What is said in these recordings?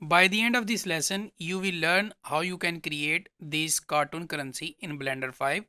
By the end of this lesson, you will learn how you can create this cartoon currency in Blender 5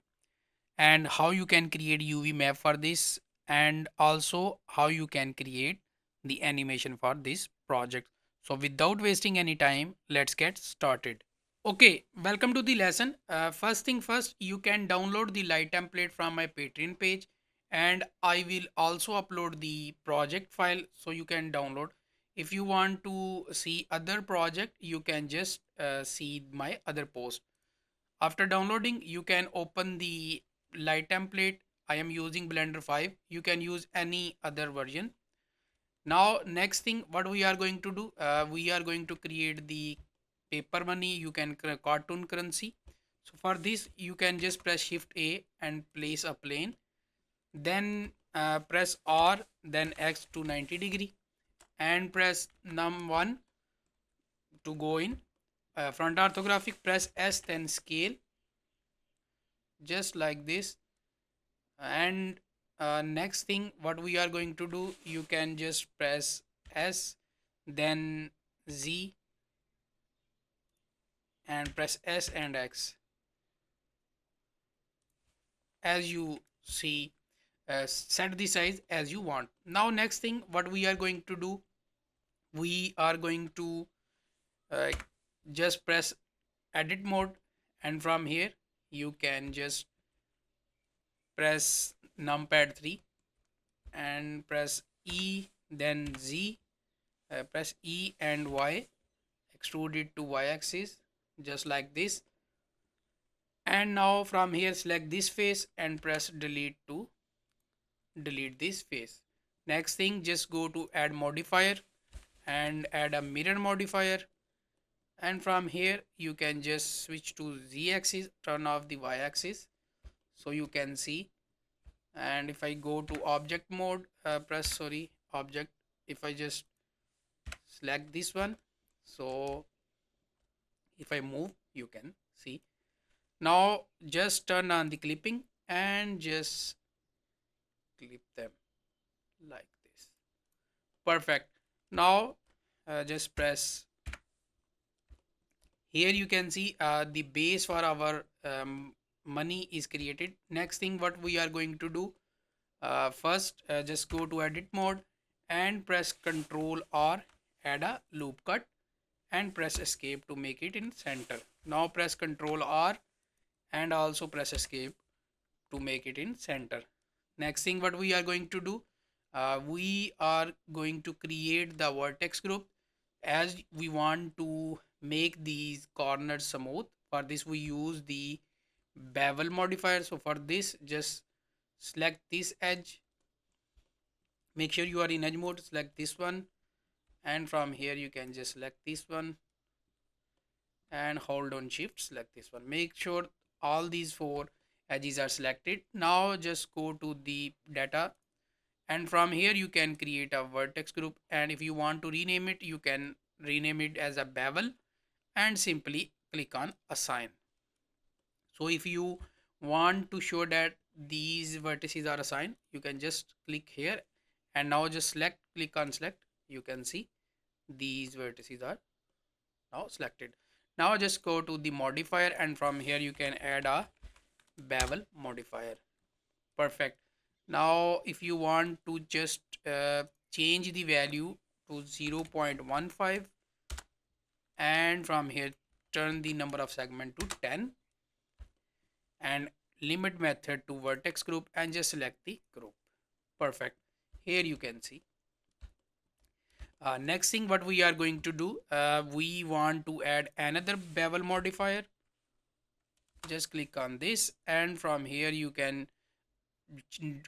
and how you can create UV map for this and also how you can create the animation for this project. So without wasting any time, let's get started. Okay, welcome to the lesson. First thing first, you can download the light template from my Patreon page and I will also upload the project file so you can download. If you want to see other project, you can just see my other post. After downloading, you can open the light template. I am using Blender 5. You can use any other version. Now next thing what we are going to do, we are going to create the paper money. You can cartoon currency. So for this you can just press shift A and place a plane, then press R, then X to 90 degree and press num1 to go in front orthographic, press S, then scale just like this. And next thing what we are going to do, you can just press S, then Z and press S and X as you see. Set the size as you want. Now next thing what we are going to do, we are going to uh, just press edit mode, and from here you can just press numpad 3 and press E, then Z, press E and Y, extrude it to Y axis just like this. And now from here select this face and press delete to delete this face. Next thing, just go to add modifier and add a mirror modifier, and from here you can just switch to Z axis, turn off the Y axis so you can see. And if I go to object mode, press sorry object, if I just select this one, so if I move you can see. Now just turn on the clipping and just clip them like this. Perfect. Now just press here, you can see the base for our money is created. Next thing what we are going to do, first just go to edit mode and press Ctrl or add a loop cut and press escape to make it in center. Now press Ctrl R and also press escape to make it in center. Next thing what we are going to do, we are going to create the vertex group as we want to make these corners smooth. For this we use the bevel modifier. So for this just select this edge, make sure you are in edge mode, select this one, and from here you can just select this one and hold on shift, select this one, make sure all these four edges are selected. Now just go to the data and from here you can create a vertex group, and if you want to rename it you can rename it as a bevel and simply click on assign. So if you want to show that these vertices are assigned, you can just click here and now just select, click on select, you can see these vertices are now selected. Now just go to the modifier and from here you can add a bevel modifier. Perfect. Now if you want to just change the value to 0.15 and from here turn the number of segment to 10 and limit method to vertex group and just select the group. Perfect. Here you can see. Next thing what we are going to do, we want to add another bevel modifier. Just click on this and from here you can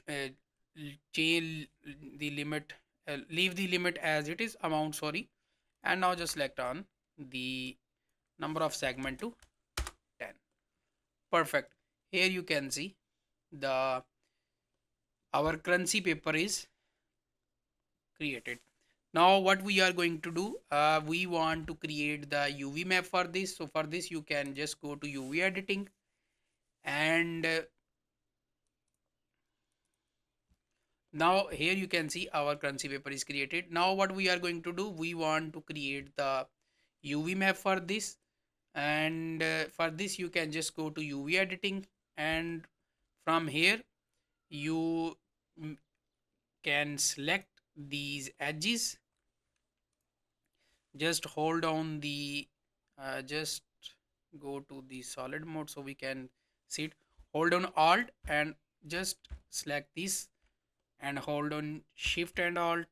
uh, change the limit, leave the limit as it is, amount sorry, and now just select on the number of segment to 10. Perfect. Here you can see the our currency paper is created. Now what we are going to do, we want to create the UV map for this. So for this you can just go to UV editing and now here you can see our currency paper is created. Now what we are going to do, we want to create the UV map for this. And for this you can just go to UV editing, and from here you mm, can select these edges. Just hold on the just go to the solid mode so we can see it. Hold on alt and just select this, and hold on shift and alt,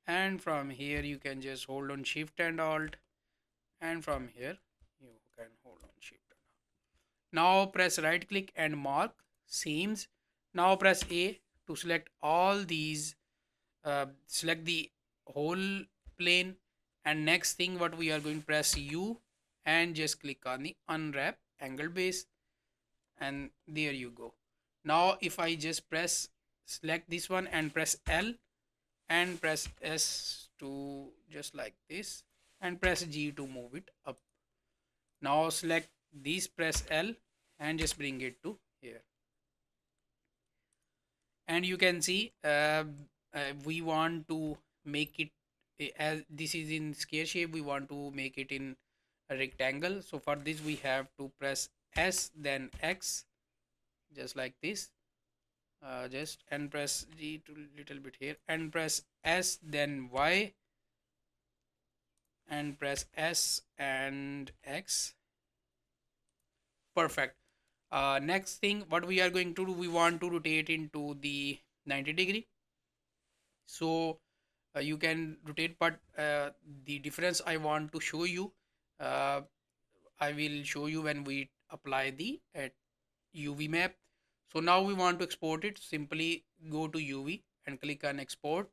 and from here you can just hold on shift and alt, and from here you can hold on shift and alt. Now press right click and mark seams. Now press A to select all these, select the whole plane. And next thing what we are going to press U and just click on the unwrap angle base, and there you go. Now if I just press select this one and press L and press S to just like this, and press G to move it up. Now select this, press L and just bring it to here, and you can see we want to make it as this is in square shape, we want to make it in a rectangle. So for this we have to press S then X, just like this, just and press G to little bit here, and press S then Y, and press S and X. Perfect. Next thing what we are going to do, we want to rotate into the 90-degree. So you can rotate, but the difference I want to show you, uh, I will show you when we apply the UV map. So now we want to export it. Simply go to UV and click on export,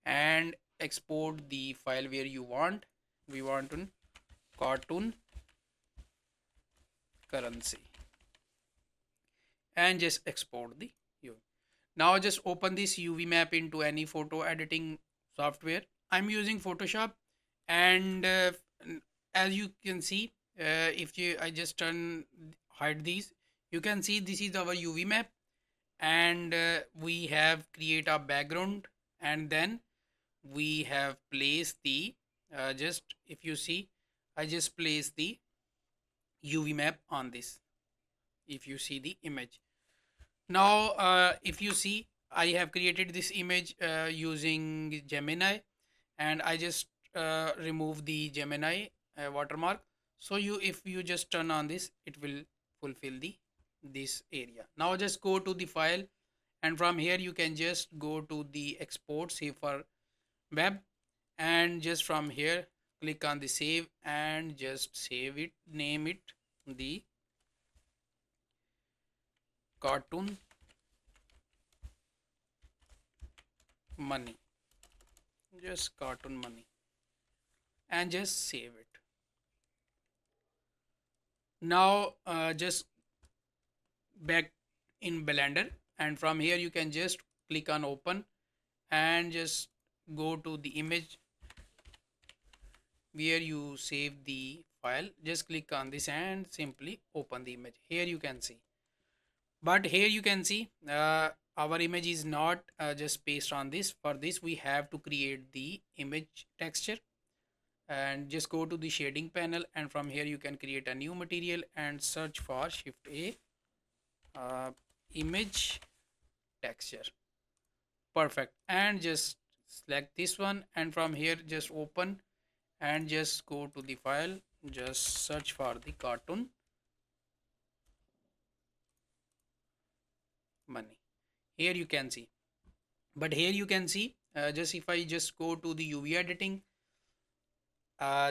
and export the file where you want. We want on cartoon currency, and just export the UV. Now just open this UV map into any photo editing software. I'm using Photoshop, and as you can see, if you I just hide these, you can see this is our UV map, and we have create a background, and then we have placed the just if you see, I just place the UV map on this. If you see the image, now if you see, I have created this image using Gemini, and I just remove the Gemini watermark. So you if you just turn on this, it will fulfill the this area. Now just go to the file, and from here you can just go to the export save for web, and just from here click on the save and just save it, name it the cartoon money, just cartoon money, and just save it. Now just back in Blender, and from here you can just click on open, and just go to the image where you save the file. Just click on this and simply open the image. Here you can see, but here you can see our image is not just based on this. For this we have to create the image texture, and just go to the shading panel, and from here you can create a new material and search for shift A, image texture. Perfect. And just select this one, and from here just open, and just go to the file, just search for the cartoon money. Here you can see, but here you can see just if I just go to the UV editing,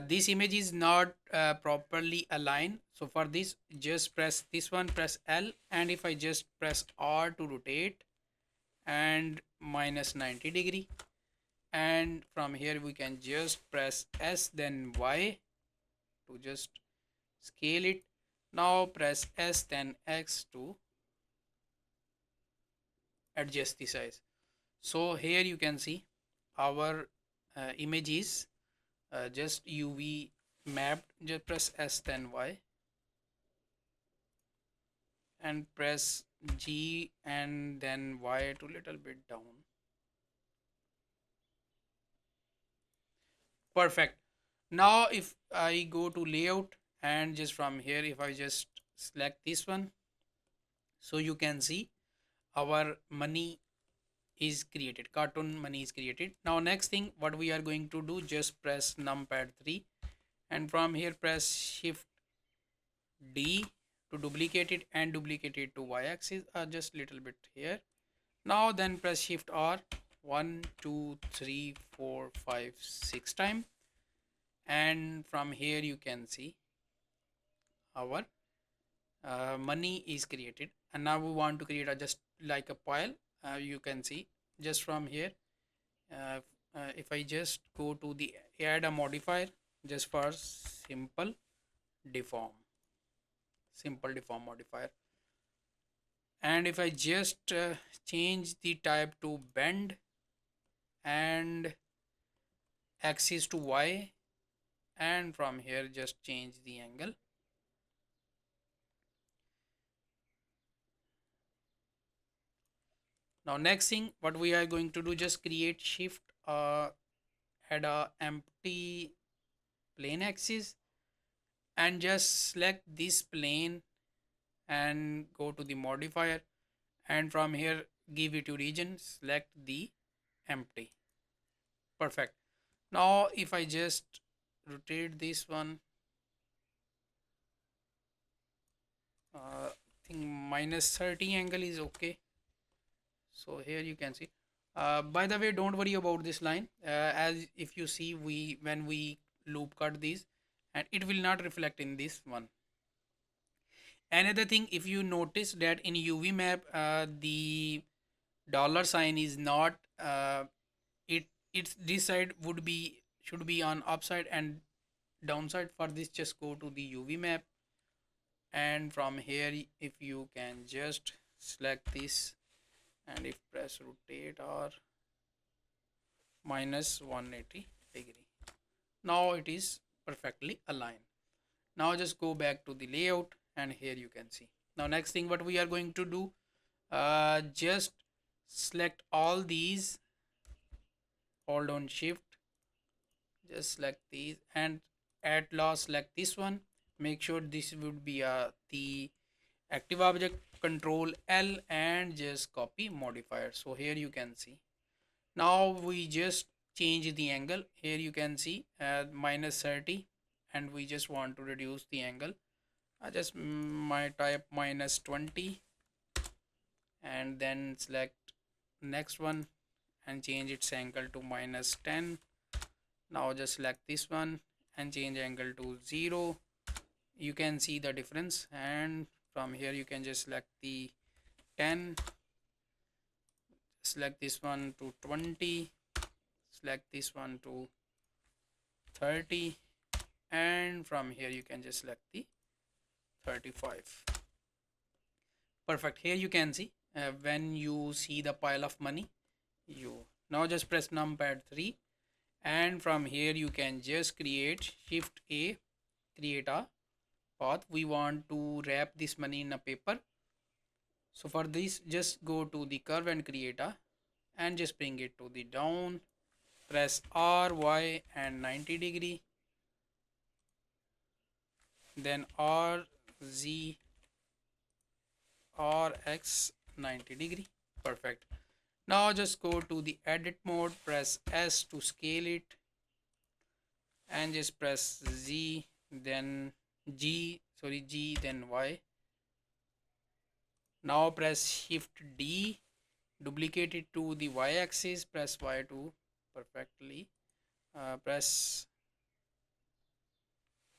this image is not properly aligned. So for this just press this one, press L, and if I just press R to rotate, and minus 90-degree, and from here we can just press S then Y to just scale it. Now press S then X to adjust the size. So here you can see our image is just UV mapped. Just press S then Y, and press G and then Y to little bit down. Perfect. Now if I go to layout, and just from here if I just select this one, so you can see our money is created, cartoon money is created. Now next thing what we are going to do, just press numpad 3, and from here press shift D to duplicate it, and duplicate it to y-axis, just little bit here. Now then press shift R, 1 2 3 4 5 6 time, and from here you can see our money is created. And now we want to create a just like a pile. You can see just from here, uh, if I just go to the add a modifier, just for deform simple deform modifier, and if I just change the type to bend and axis to y, and from here just change the angle. Now next thing what we are going to do, just create shift, add a empty plane axis, and just select this plane and go to the modifier, and from here give it to region, select the empty. Perfect. Now if I just rotate this one, I think -30 angle is okay. So here you can see, by the way, don't worry about this line, as if you see, we when we loop cut these, and it will not reflect in this one. Another thing, if you notice that in UV map, the dollar sign is not, it's this side would be, should be on upside and downside. For this, just go to the UV map, and from here if you can just select this, and if press rotate or -180 degree, now it is perfectly aligned. Now just go back to the layout, and here you can see. Now next thing what we are going to do, just select all these, hold on shift, just select these, and at last select this one. Make sure this would be the active object, control L, and just copy modifier. So here you can see, now we just change the angle. Here you can see -30, and we just want to reduce the angle. I just my type -20, and then select next one and change its angle to -10. Now just select this one and change angle to 0. You can see the difference, and from here you can just select the 10, select this one to 20, select this one to 30, and from here you can just select the 35. Perfect. Here you can see, when you see the pile of money, you now just press numpad 3, and from here you can just create shift A, create a path. We want to wrap this money in a paper, so for this just go to the curve and create a, and just bring it to the down, press R, Y, and 90 degree, then R, Z, R, X, 90 degree. Perfect. Now just go to the edit mode, press S to scale it, and just press Z, then G, then Y. Now press shift D, duplicate it to the Y axis, press Y to perfectly, press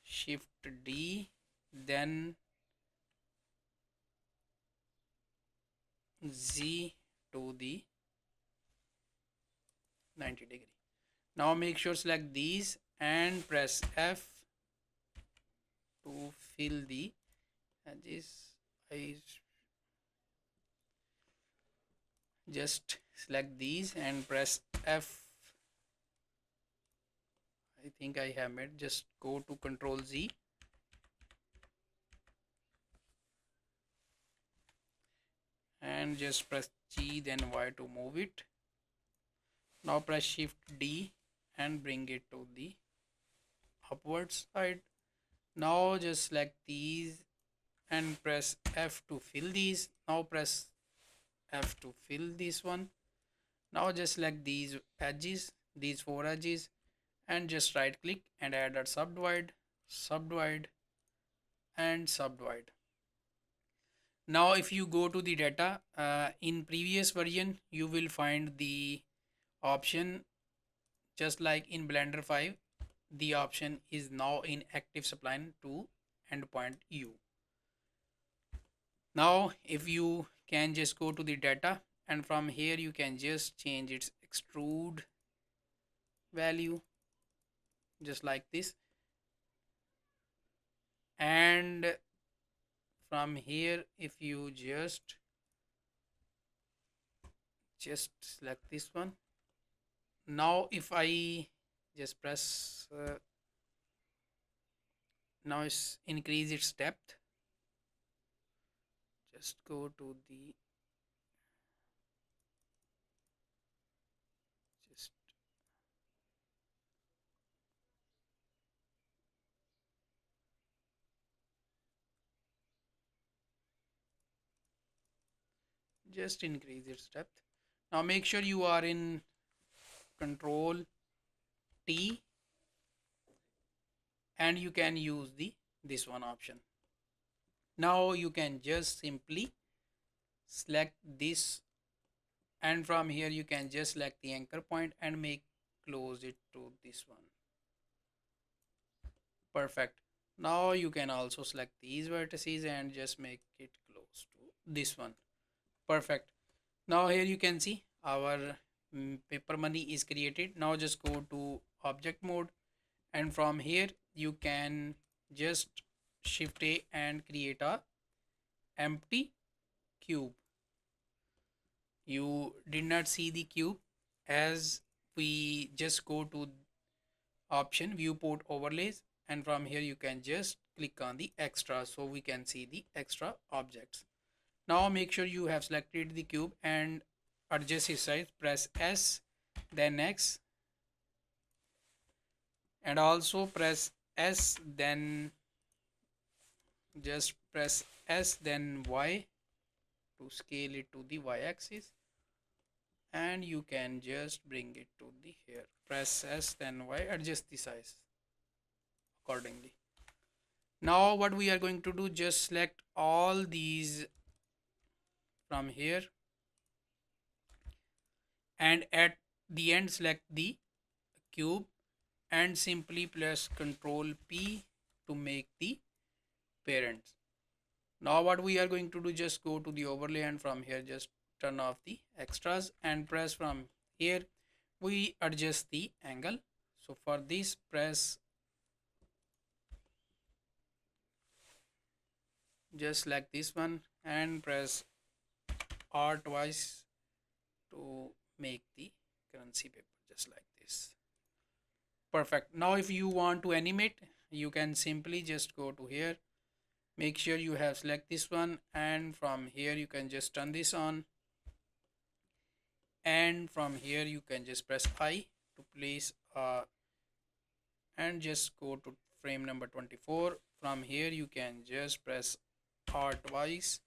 shift D, then Z to the 90 degree. Now make sure select these and press F to fill the edges. I just select these and press F. I think I have made, just go to Control Z, and just press G, then Y to move it. Now press shift D and bring it to the upwards side. Now just select these and press F to fill these. Now press F to fill this one. Now just select these edges, these four edges, and just right click and add a subdivide, subdivide, and subdivide. Now if you go to the data, in previous version you will find the option just like in Blender 5, the option is now in active spline to endpoint U. Now if you can just go to the data, and from here you can just change its extrude value just like this, and from here if you just select this one. Now if I just press now it's increase its depth, just go to the just increase its depth. Now make sure you are in control T, and you can use the this one option. Now you can just simply select this, and from here you can just select the anchor point and make close it to this one. Perfect. Now you can also select these vertices and just make it close to this one. Perfect. Now here you can see our paper money is created. Now just go to object mode, and from here you can just shift A and create a empty cube. You did not see the cube, as we just go to option viewport overlays, and from here you can just click on the extra so we can see the extra objects. Now make sure you have selected the cube and adjust its size. Press S, then X, and also press S, then just press S, then Y to scale it to the Y axis, and you can just bring it to the here. Press S, then Y, adjust the size accordingly. Now what we are going to do, just select all these from here, and at the end select the cube and simply press Ctrl P to make the parents. Now what we are going to do, just go to the overlay, and from here just turn off the extras and press from here we adjust the angle. So for this, press just select this one and press R twice to make the currency paper just like this. Perfect. Now if you want to animate, you can simply just go to here, make sure you have select this one, and from here you can just turn this on, and from here you can just press I to place and just go to frame number 24. From here you can just press R twice,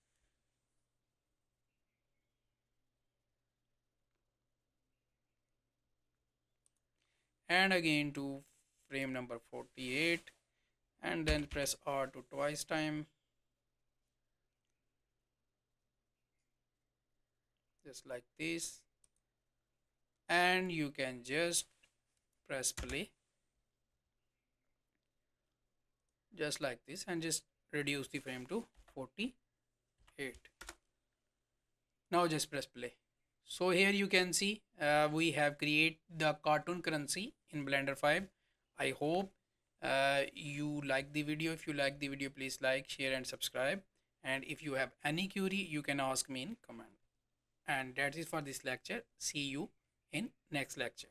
and again to frame number 48, and then press R to twice time, just like this, and you can just press play just like this and just reduce the frame to 48. Now just press play. So here you can see we have created the cartoon currency in Blender 5. I hope you like the video. If you like the video, please like, share and subscribe. And if you have any query, you can ask me in comment. And that is for this lecture. See you in next lecture.